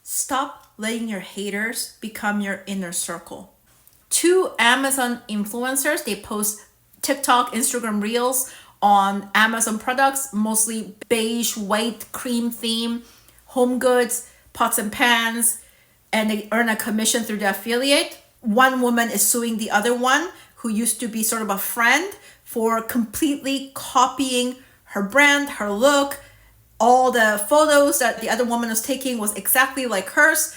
Stop letting your haters become your inner circle. Two Amazon influencers, they post TikTok, Instagram reels on Amazon products, mostly beige, white, cream theme, home goods, pots and pans, and they earn a commission through the affiliate. One woman is suing the other one, who used to be sort of a friend, for completely copying her brand, her look. All the photos that the other woman was taking was exactly like hers.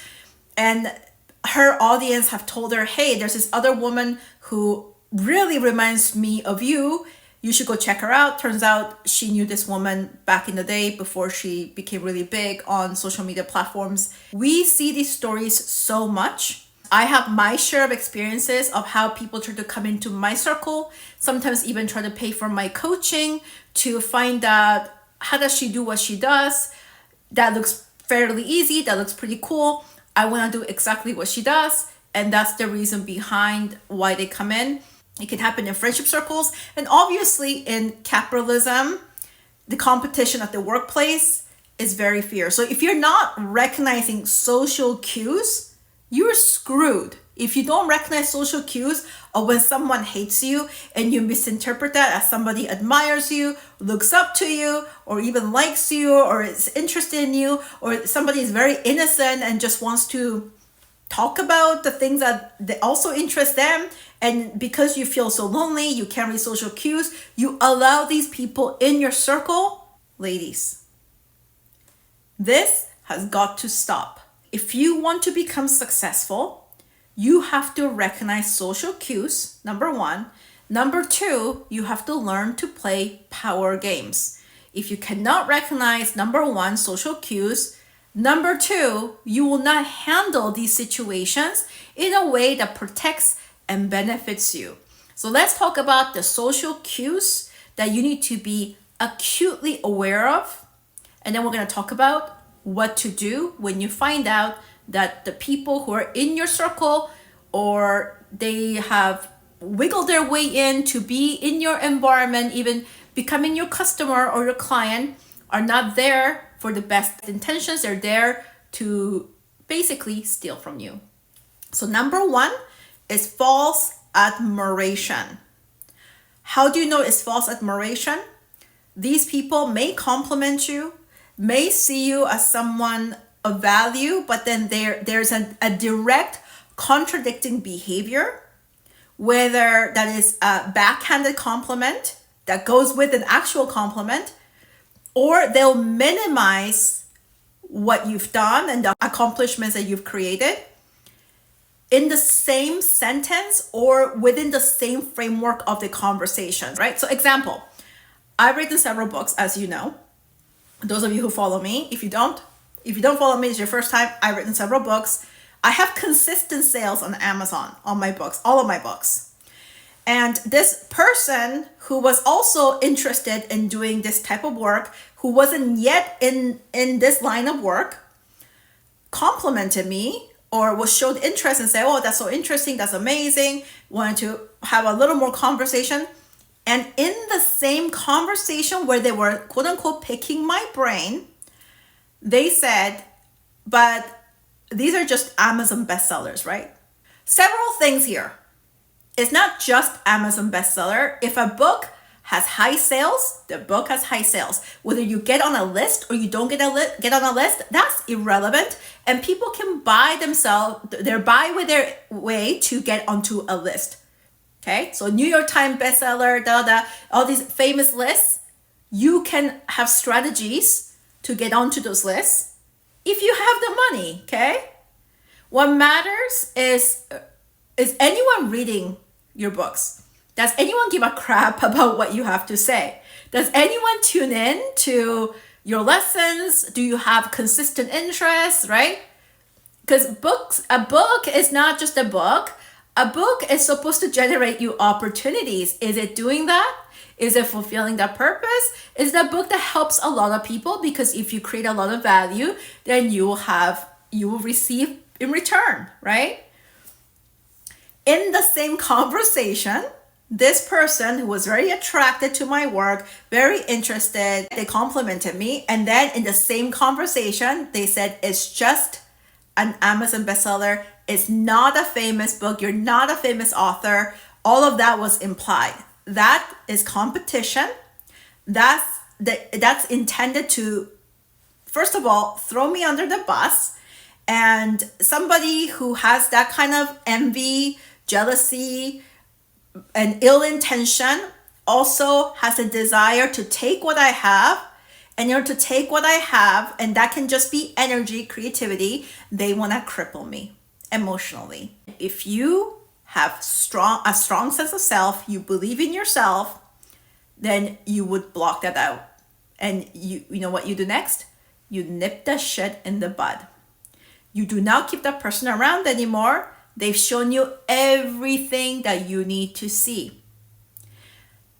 And her audience have told her, hey, there's this other woman who really reminds me of you. You should go check her out. Turns out she knew this woman back in the day before she became really big on social media platforms. We see these stories so much. I have my share of experiences of how people try to come into my circle, sometimes even try to pay for my coaching to find out, how does she do what she does? That looks fairly easy. That looks pretty cool. I want to do exactly what she does. And that's the reason behind why they come in. It can happen in friendship circles. And obviously in capitalism, the competition at the workplace is very fierce. So if you're not recognizing social cues, you're screwed. If you don't recognize social cues of when someone hates you and you misinterpret that as somebody admires you, looks up to you, or even likes you, or is interested in you, or somebody is very innocent and just wants to talk about the things that they also interest them, and because you feel so lonely, you can't read social cues, you allow these people in your circle. Ladies, this has got to stop. If you want to become successful, you have to recognize social cues, number one. Number two, you have to learn to play power games. If you cannot recognize, number one, social cues, number two, you will not handle these situations in a way that protects and benefits you. So let's talk about the social cues that you need to be acutely aware of. And then we're going to talk about what to do when you find out that the people who are in your circle, or they have wiggled their way in to be in your environment, even becoming your customer or your client, are not there for the best intentions. They're there to basically steal from you. So number one is false admiration. How do you know it's false admiration? These people may compliment you, may see you as someone of value, but then there's a direct contradicting behavior, whether that is a backhanded compliment that goes with an actual compliment, or they'll minimize what you've done and the accomplishments that you've created in the same sentence or within the same framework of the conversation, right? So example, I've written several books, as you know. Those of you who follow me, if you don't follow me, it's your first time. I've written several books. I have consistent sales on Amazon on my books, all of my books. And this person who was also interested in doing this type of work, who wasn't yet in this line of work, complimented me or was showed interest and said, oh, that's so interesting, that's amazing, wanted to have a little more conversation. And in the same conversation where they were quote unquote picking my brain, they said, but these are just Amazon bestsellers, right? Several things here. It's not just Amazon bestseller. If a book has high sales, the book has high sales. Whether you get on a list or you don't get on a list, that's irrelevant. And people can buy with their way to get onto a list. Okay, so New York Times bestseller, all these famous lists, you can have strategies to get onto those lists if you have the money, okay? What matters is anyone reading your books? Does anyone give a crap about what you have to say? Does anyone tune in to your lessons? Do you have consistent interest, right? Because a book is not just a book. A book is supposed to generate you opportunities. Is it doing that? Is it fulfilling that purpose? Is that book that helps a lot of people? Because if you create a lot of value, then you will receive in return, right? In the same conversation, this person who was very attracted to my work, very interested, they complimented me. And then in the same conversation, they said, it's just an Amazon bestseller. It's not a famous book. You're not a famous author. All of that was implied. That is competition. That's intended to, first of all, throw me under the bus. And somebody who has that kind of envy, jealousy, and ill intention also has a desire to take what I have. And in order to take what I have, and that can just be energy, creativity, they want to cripple me emotionally. If you have a strong sense of self, you believe in yourself, then you would block that out. And you know what you do next? You nip that shit in the bud. You do not keep that person around anymore. They've shown you everything that you need to see.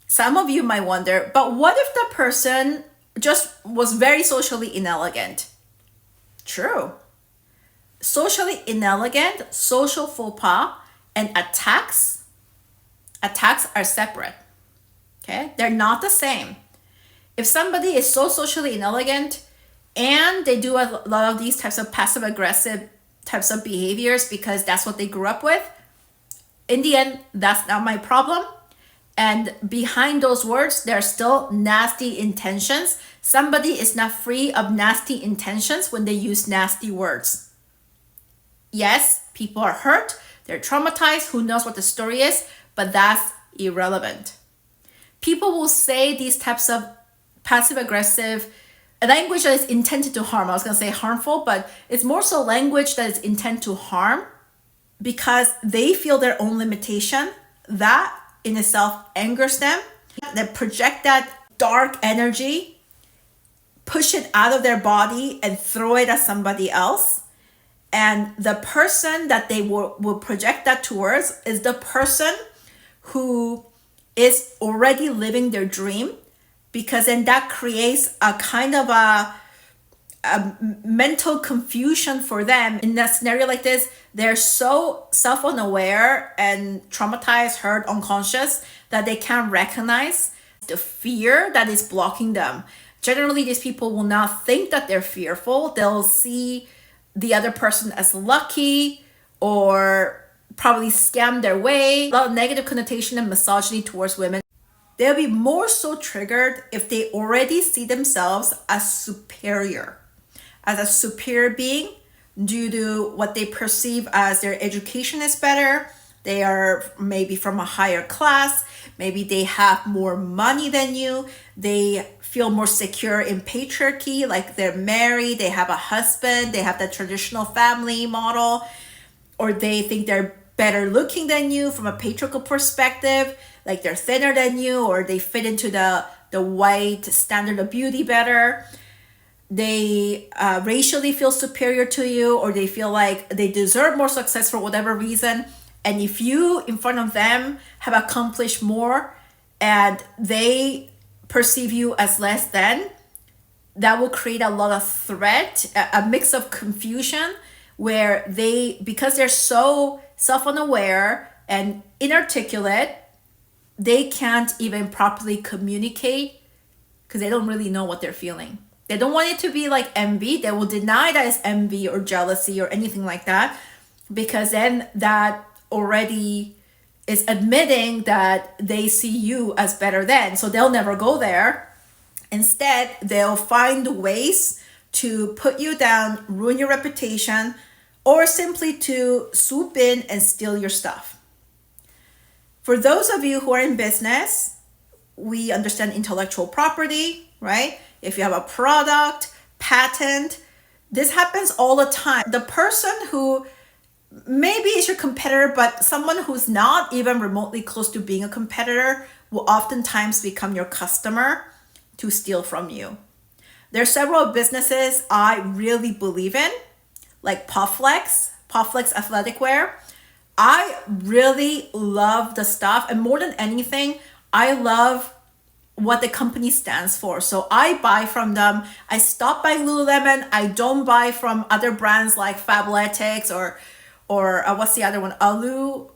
Some of you might wonder, but what if the person just was very socially inelegant? True. Socially inelegant, social faux pas, and attacks are separate. Okay? They're not the same. If somebody is so socially inelegant and they do a lot of these types of passive aggressive types of behaviors because that's what they grew up with, in the end, that's not my problem. And behind those words, there are still nasty intentions. Somebody is not free of nasty intentions when they use nasty words. Yes, people are hurt, they're traumatized, who knows what the story is, but that's irrelevant. People will say these types of passive aggressive language that is intended to harm. I was going to say harmful, but it's more so language that is intended to harm because they feel their own limitation. That in itself angers them. They project that dark energy, push it out of their body and throw it at somebody else. And the person that they will project that towards is the person who is already living their dream, because then that creates a kind of a mental confusion for them. In a scenario like this, they're so self-unaware and traumatized, hurt, unconscious that they can't recognize the fear that is blocking them. Generally, these people will not think that they're fearful. They'll see the other person as lucky or probably scam their way. A lot of negative connotation and misogyny towards women. They'll be more so triggered if they already see themselves as superior being due to what they perceive as their education is better. They are maybe from a higher class. Maybe they have more money than you. They feel more secure in patriarchy, like they're married, they have a husband, they have the traditional family model, or they think they're better looking than you from a patriarchal perspective, like they're thinner than you, or they fit into the white standard of beauty better. They racially feel superior to you, or they feel like they deserve more success for whatever reason. And if you, in front of them, have accomplished more and they perceive you as less than, that will create a lot of threat, a mix of confusion, where they, because they're so self-unaware and inarticulate, they can't even properly communicate because they don't really know what they're feeling. They don't want it to be like envy. They will deny that it's envy or jealousy or anything like that, because then that already is admitting that they see you as better than. So they'll never go there. Instead, they'll find ways to put you down, ruin your reputation, or simply to swoop in and steal your stuff. For those of you who are in business, we understand intellectual property, right? If you have a product, patent, this happens all the time. The person who maybe is your competitor, but someone who's not even remotely close to being a competitor will oftentimes become your customer to steal from you. There are several businesses I really believe in, like Pufflex athletic wear. I really love the stuff, and more than anything, I love what the company stands for. So I buy from them. I stop buying Lululemon. I don't buy from other brands like Fabletics or what's the other one? Alu,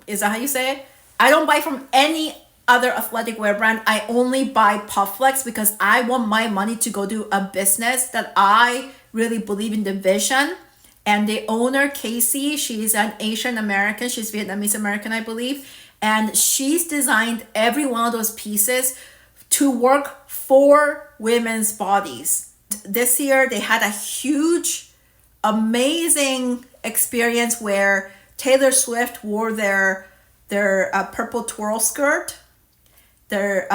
is that how you say it? I don't buy from any other athletic wear brand. I only buy Pufflex because I want my money to go to a business that I really believe in the vision And the owner, Casey, she's an Asian American. She's Vietnamese American, I believe. And she's designed every one of those pieces to work for women's bodies. This year, they had a huge, amazing experience where Taylor Swift wore their purple twirl skirt. There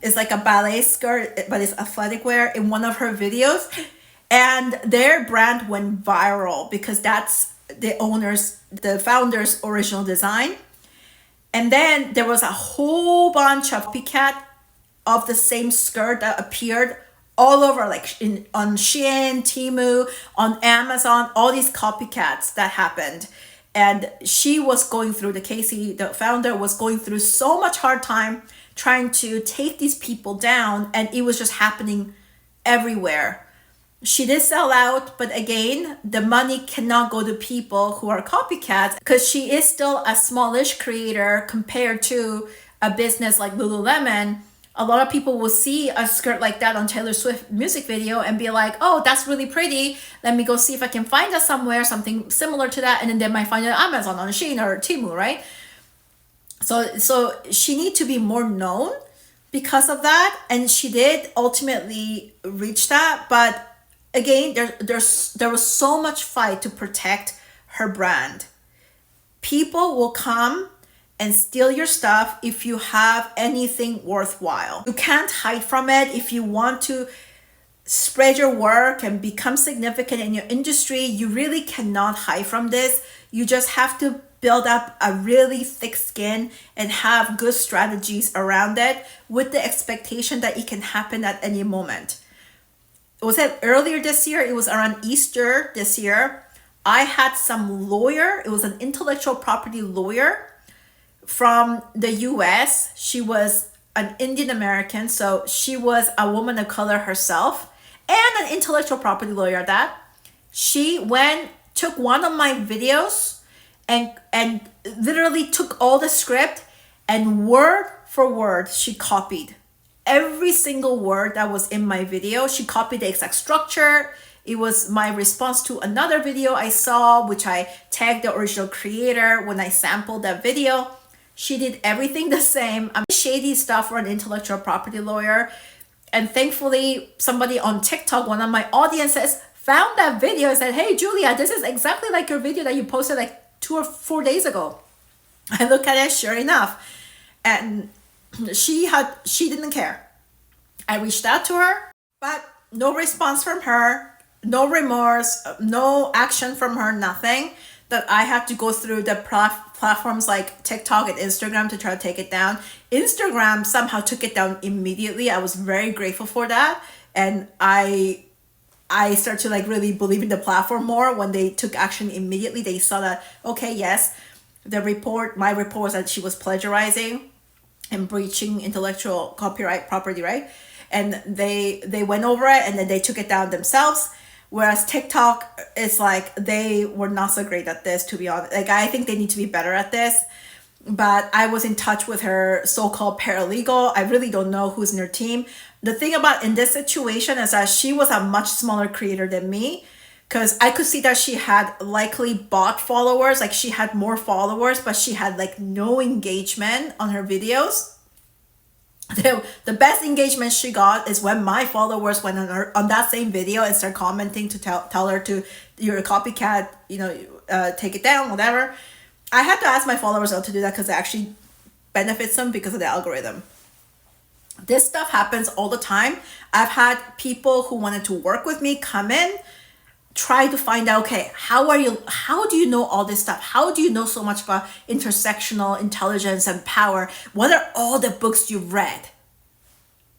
is like a ballet skirt, but it's athletic wear in one of her videos. And their brand went viral because that's the founder's original design. And then there was a whole bunch of copycat of the same skirt that appeared all over, like on Shein, Temu, on Amazon, all these copycats that happened. And she was going through, Casey, the founder, was going through so much hard time trying to take these people down, and it was just happening everywhere. She did sell out, but again, the money cannot go to people who are copycats because she is still a smallish creator compared to a business like Lululemon. A lot of people will see a skirt like that on Taylor Swift music video and be like, oh, that's really pretty. Let me go see if I can find that somewhere, something similar to that. And then they might find it on Amazon, on Shein or Temu, right? So she needs to be more known because of that. And she did ultimately reach that. But again, there was so much fight to protect her brand. People will come and steal your stuff if you have anything worthwhile. You can't hide from it. If you want to spread your work and become significant in your industry, you really cannot hide from this. You just have to build up a really thick skin and have good strategies around it with the expectation that it can happen at any moment. Was it earlier this year? It was around Easter this year. I had some lawyer. It was an intellectual property lawyer from the US. She was an Indian American, so she was a woman of color herself and an intellectual property lawyer at that. She took one of my videos and literally took all the script and word for word, she copied every single word that was in my video. She copied the exact structure. It was my response to another video I saw, which I tagged the original creator when I sampled that video. She did everything the same. I'm shady stuff for an intellectual property lawyer. And thankfully, somebody on TikTok, one of my audiences, found that video and said, hey, Julia, this is exactly like your video that you posted like 2 or 4 days ago. I look at it, sure enough. And she didn't care. I reached out to her, but no response from her, no remorse, no action from her, nothing. That I had to go through the platforms like TikTok and Instagram to try to take it down. Instagram somehow took it down immediately. I was very grateful for that. And I started to like really believe in the platform more when they took action immediately. They saw that, okay, yes, my report was that she was plagiarizing and breaching intellectual copyright property, right? And they went over it and then they took it down themselves. Whereas TikTok is like, they were not so great at this, to be honest. Like, I think they need to be better at this. But I was in touch with her so-called paralegal. I really don't know who's in her team. The thing about in this situation is that she was a much smaller creator than me, because I could see that she had likely bot followers. Like, she had more followers, but she had like no engagement on her videos. The best engagement she got is when my followers went on that same video and start commenting to tell her to, you're a copycat, take it down, whatever. I had to ask my followers not to do that because it actually benefits them because of the algorithm. This stuff happens all the time. I've had people who wanted to work with me come in, try to find out, okay, how do you know all this stuff? How do you know so much about intersectional intelligence and power? What are all the books you've read?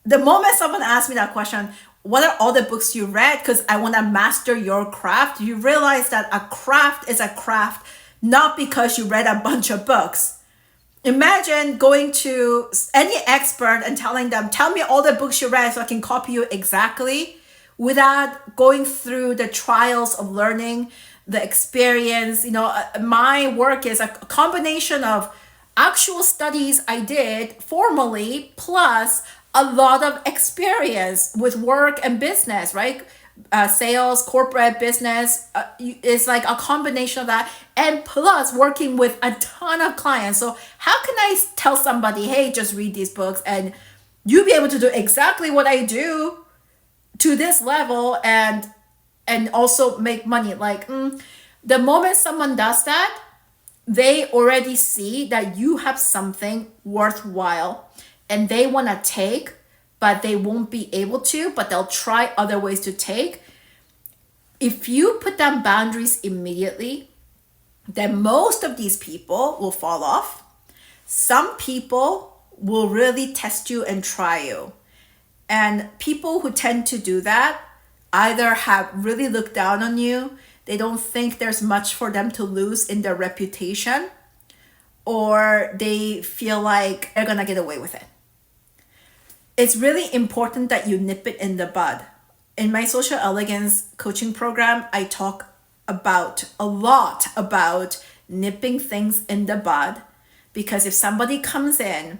The moment someone asks me that question, what are all the books you read? Because I want to master your craft. You realize that a craft is a craft, not because you read a bunch of books. Imagine going to any expert and telling them, tell me all the books you read so I can copy you exactly, without going through the trials of learning, the experience. My work is a combination of actual studies I did formally, plus a lot of experience with work and business, right? sales, corporate business. It's like a combination of that, and plus working with a ton of clients. So how can I tell somebody, hey, just read these books and you be able to do exactly what I do to this level and also make money? Like, the moment someone does that, they already see that you have something worthwhile and they want to take, but they won't be able to, but they'll try other ways to take. If you put down boundaries immediately, then most of these people will fall off. Some people will really test you and try you. And people who tend to do that either have really looked down on you, they don't think there's much for them to lose in their reputation, or they feel like they're gonna get away with it. It's really important that you nip it in the bud. In my social elegance coaching program, I talk a lot about nipping things in the bud, because if somebody comes in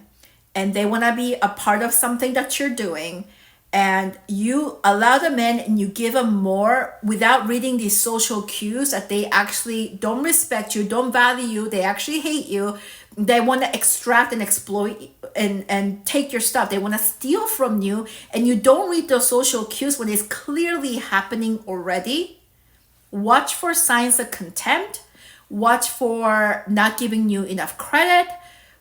and they want to be a part of something that you're doing and you allow them in and you give them more without reading these social cues that they actually don't respect you, don't value you, they actually hate you, they want to extract and exploit and take your stuff, they want to steal from you, and you don't read those social cues when it's clearly happening already, watch for signs of contempt, watch for not giving you enough credit,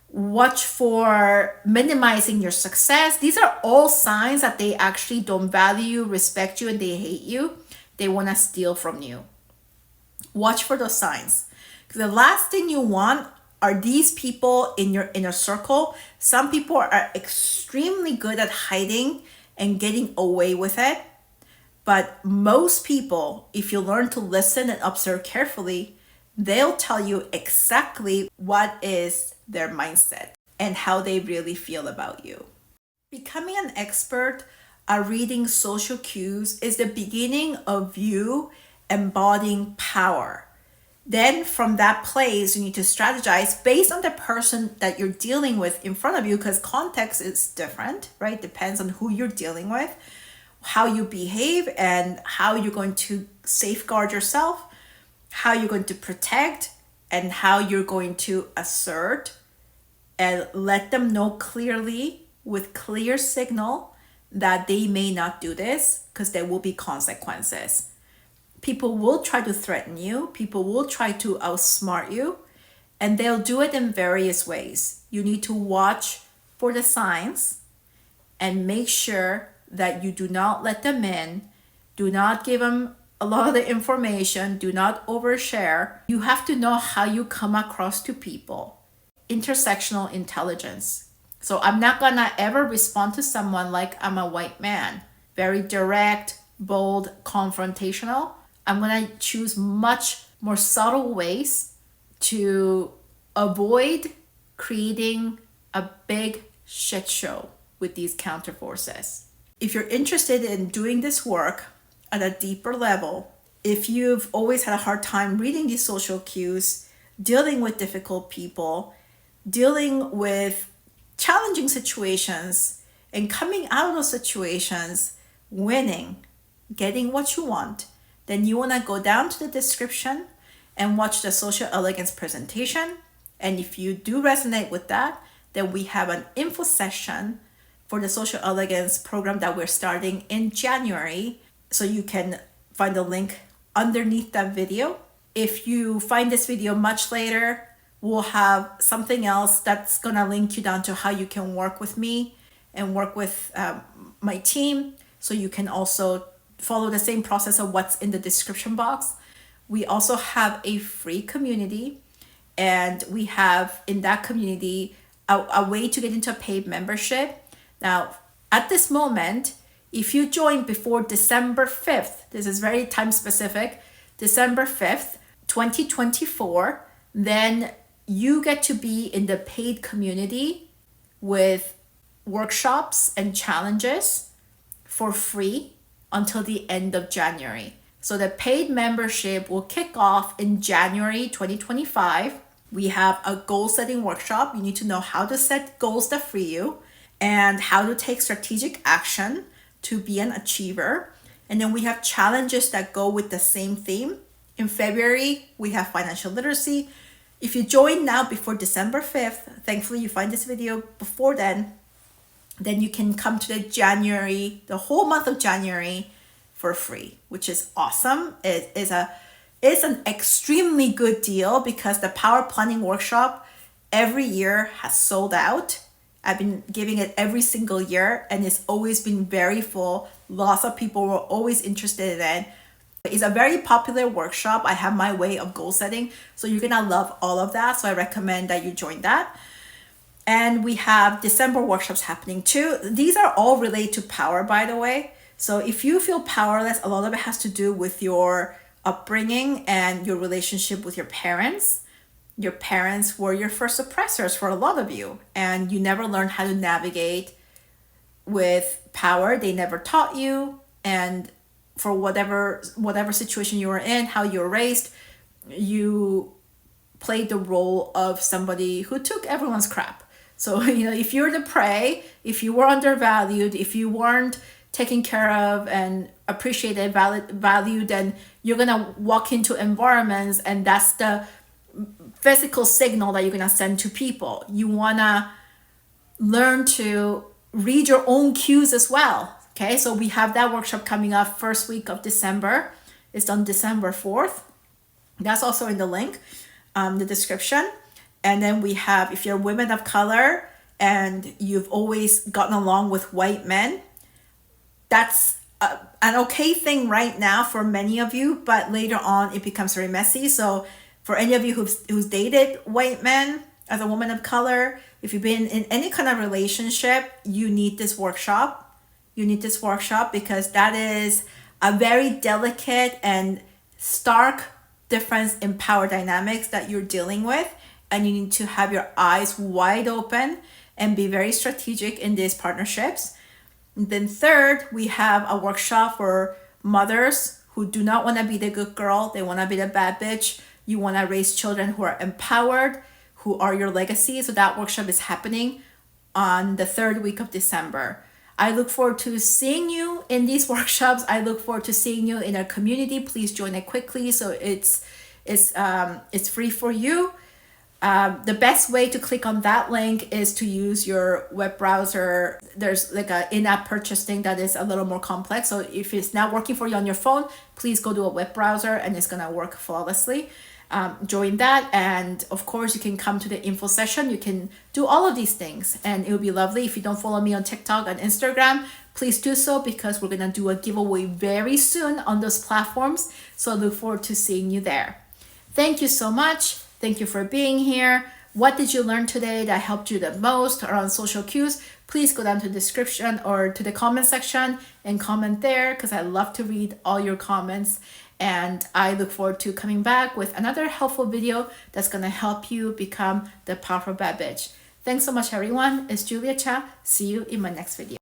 watch for minimizing your success. These are all signs that they actually don't value, respect you, and they hate you. They want to steal from you. Watch for those signs. The last thing you want are these people in your inner circle. Some people are extremely good at hiding and getting away with it. But most people, if you learn to listen and observe carefully, they'll tell you exactly what is their mindset and how they really feel about you. Becoming an expert at reading social cues is the beginning of you embodying power. Then from that place, you need to strategize based on the person that you're dealing with in front of you, because context is different, right? Depends on who you're dealing with, how you behave, and how you're going to safeguard yourself, how you're going to protect, and how you're going to assert and let them know clearly with clear signal that they may not do this because there will be consequences. People will try to threaten you. People will try to outsmart you, and they'll do it in various ways. You need to watch for the signs and make sure that you do not let them in. Do not give them a lot of the information. Do not overshare. You have to know how you come across to people. Intersectional intelligence. So I'm not gonna ever respond to someone like I'm a white man. Very direct, bold, confrontational. I'm gonna choose much more subtle ways to avoid creating a big shit show with these counterforces. If you're interested in doing this work at a deeper level, if you've always had a hard time reading these social cues, dealing with difficult people, dealing with challenging situations, and coming out of those situations winning, getting what you want, then you want to go down to the description and watch the social elegance presentation. And if you do resonate with that, then we have an info session for the social elegance program that we're starting in January. So you can find the link underneath that video. If you find this video much later, we'll have something else that's gonna link you down to how you can work with me and work with my team. So you can also follow the same process of what's in the description box. We also have a free community, and we have in that community a way to get into a paid membership. Now, at this moment, if you join before December 5th, this is very time specific, December 5th, 2024, then you get to be in the paid community with workshops and challenges for free until the end of January. So the paid membership will kick off in January 2025. We have a goal setting workshop. You need to know how to set goals that free you and how to take strategic action to be an achiever. And then we have challenges that go with the same theme. In February, we have financial literacy. If you join now before December 5th, thankfully you find this video before then you can come to the whole month of January for free, which is awesome. It's an extremely good deal because the power planning workshop every year has sold out. I've been giving it every single year and it's always been very full. Lots of people were always interested in it. It's a very popular workshop. I have my way of goal setting, so you're gonna love all of that. So I recommend that you join that. And we have December workshops happening too. These are all related to power, by the way. So if you feel powerless, a lot of it has to do with your upbringing and your relationship with your parents. Your parents were your first oppressors for a lot of you, and you never learned how to navigate with power. They never taught you, and for whatever situation you were in, how you were raised, you played the role of somebody who took everyone's crap. So, if you're the prey, if you were undervalued, if you weren't taken care of and appreciated, valued, then you're gonna walk into environments, and that's the physical signal that you're gonna send to people. You wanna learn to read your own cues as well. Okay, so we have that workshop coming up first week of December. It's on December 4th. That's also in the link, the description. And then we have, if you're women of color and you've always gotten along with white men, that's an okay thing right now for many of you, but later on it becomes very messy. So for any of you who's dated white men as a woman of color, if you've been in any kind of relationship, you need this workshop. You need this workshop because that is a very delicate and stark difference in power dynamics that you're dealing with. And you need to have your eyes wide open and be very strategic in these partnerships. And then third, we have a workshop for mothers who do not want to be the good girl. They want to be the bad bitch. You want to raise children who are empowered, who are your legacy. So that workshop is happening on the third week of December. I look forward to seeing you in these workshops. I look forward to seeing you in our community. Please join it quickly. So it's free for you. The best way to click on that link is to use your web browser. There's like an in-app purchase thing that is a little more complex. So if it's not working for you on your phone, please go to a web browser and it's gonna work flawlessly. Join that, and of course you can come to the info session. You can do all of these things and it would be lovely. If you don't follow me on TikTok and Instagram, please do so because we're gonna do a giveaway very soon on those platforms. So I look forward to seeing you there. Thank you so much. Thank you for being here. What did you learn today that helped you the most around social cues? Please go down to the description or to the comment section and comment there because I love to read all your comments. And I look forward to coming back with another helpful video that's going to help you become the powerful bad bitch. Thanks so much, everyone. It's Julia Cha. See you in my next video.